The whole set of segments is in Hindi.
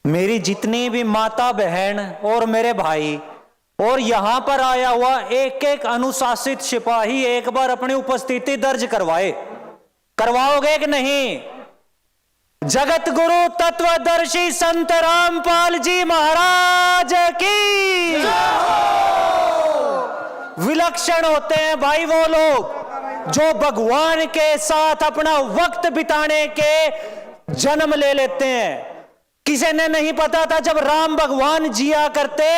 मेरी जितनी भी माता बहन और मेरे भाई और यहां पर आया हुआ एक एक अनुशासित सिपाही एक बार अपनी उपस्थिति दर्ज करवाओगे कि नहीं? जगत गुरु तत्वदर्शी संत रामपाल जी महाराज की विलक्षण होते हैं भाई वो लोग जो भगवान के साथ अपना वक्त बिताने के जन्म ले लेते हैं। किसी ने नहीं पता था जब राम भगवान जिया करते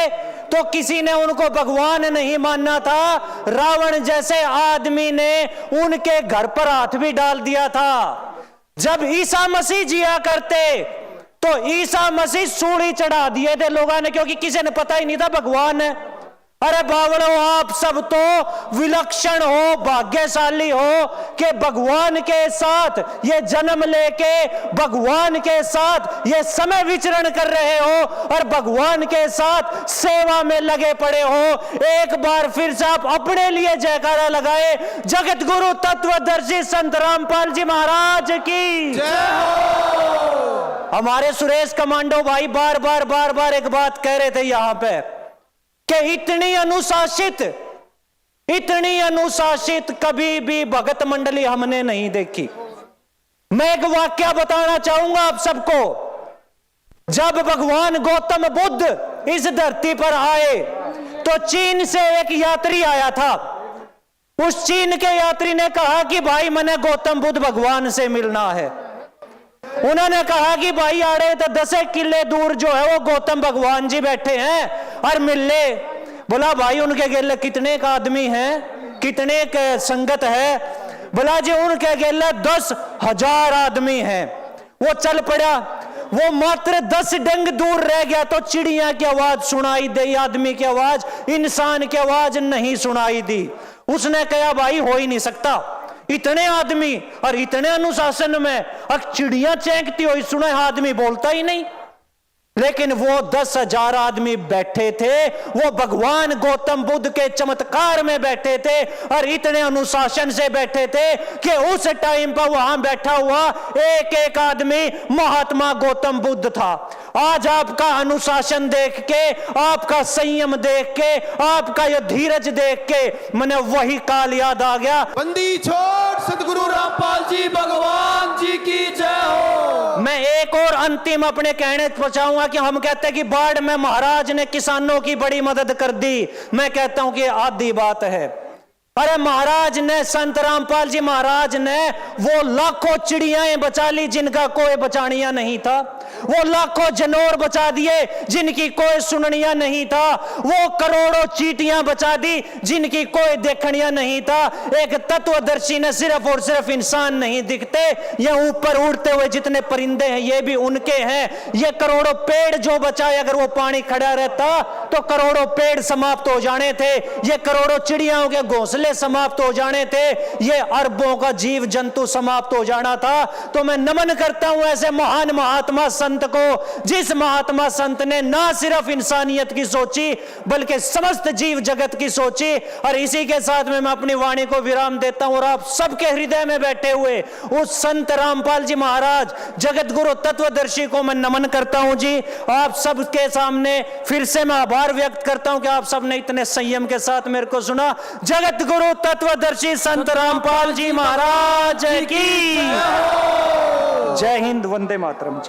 तो किसी ने उनको भगवान नहीं मानना था। रावण जैसे आदमी ने उनके घर पर हाथ भी डाल दिया था। जब ईसा मसीह जिया करते तो ईसा मसीह सूली चढ़ा दिए थे लोगों ने, क्योंकि किसी ने पता ही नहीं था भगवान है। अरे बावड़ो, आप सब तो विलक्षण हो, भाग्यशाली हो कि भगवान के साथ ये जन्म लेके भगवान के साथ ये समय विचरण कर रहे हो और भगवान के साथ सेवा में लगे पड़े हो। एक बार फिर से आप अपने लिए जयकारा लगाए, जगत गुरु तत्वदर्शी संत रामपाल जी महाराज की जय हो। हमारे सुरेश कमांडो भाई बार बार एक बात कह रहे थे यहां पे कि इतनी अनुशासित कभी भी भगत मंडली हमने नहीं देखी। मैं एक वाक्य बताना चाहूंगा आप सबको। जब भगवान गौतम बुद्ध इस धरती पर आए तो चीन से एक यात्री आया था। उस चीन के यात्री ने कहा कि भाई मैंने गौतम बुद्ध भगवान से मिलना है। उन्होंने कहा कि भाई आड़े तो 10 किले दूर जो है वो गौतम भगवान जी बैठे हैं और मिल ले। बोला भाई उनके गेले कितने का आदमी हैं, कितने के संगत है? बोला जी उनके गेले 10,000 आदमी हैं। वो चल पड़ा। वो मात्र 10 डंग दूर रह गया तो चिड़िया की आवाज सुनाई दी, आदमी की आवाज, इंसान की आवाज नहीं सुनाई दी। उसने कहा भाई हो ही नहीं सकता, इतने आदमी और इतने अनुशासन में अब चिड़िया चैंकती हुई सुना, आदमी बोलता ही नहीं। लेकिन वो 10,000 आदमी बैठे थे, वो भगवान गौतम बुद्ध के चमत्कार में बैठे थे और इतने अनुशासन से बैठे थे कि उस टाइम पर वहां बैठा हुआ एक एक आदमी महात्मा गौतम बुद्ध था। आज आपका अनुशासन देख के, आपका संयम देख के, आपका यह धीरज देख के मैंने वही काल याद आ गया। बंदी छोड़ सतगुरु रामपाल जी भगवान जी की जय हो। मैं एक और अंतिम अपने कहने पहुंचाऊंगा कि हम कहते हैं कि बाढ़ में महाराज ने किसानों की बड़ी मदद कर दी। मैं कहता हूं कि आधी बात है। अरे महाराज ने, संत रामपाल जी महाराज ने वो लाखों चिड़ियाएं बचा ली जिनका कोई बचानिया नहीं था। वो लाखों जनौर बचा दिए जिनकी कोई सुननिया नहीं था। वो करोड़ों चींटियां बचा दी जिनकी कोई देखनिया नहीं था। एक तत्वदर्शी ने सिर्फ और सिर्फ इंसान नहीं दिखते, ये ऊपर उड़ते हुए जितने परिंदे हैं ये भी उनके हैं। ये करोड़ों पेड़ जो बचाए, अगर वो पानी खड़ा रहता तो करोड़ों पेड़ समाप्त हो जाने थे। ये करोड़ों चिड़ियाओं के घोंसले समाप्त हो जाने थे। ये अरबों का जीव जंतु समाप्त हो जाना था। तो मैं नमन करता हूं ऐसे महान महात्मा संत को, जिस महात्मा संत ने ना सिर्फ इंसानियत की सोची बल्कि समस्त जीव जगत की सोची। और इसी के साथ में मैं अपनी वाणी को विराम देता हूं और आप सबके हृदय में बैठे हुए उस संत रामपाल जी महाराज जगत गुरु तत्वदर्शी को मैं नमन करता हूं जी। आप सबके सामने फिर से मैं आभार व्यक्त करता हूं कि आप सबने इतने संयम के साथ मेरे को सुना। जगत गुरु तत्वदर्शी संत रामपाल जी महाराज की जय हिंद, वंदे मातरम जी।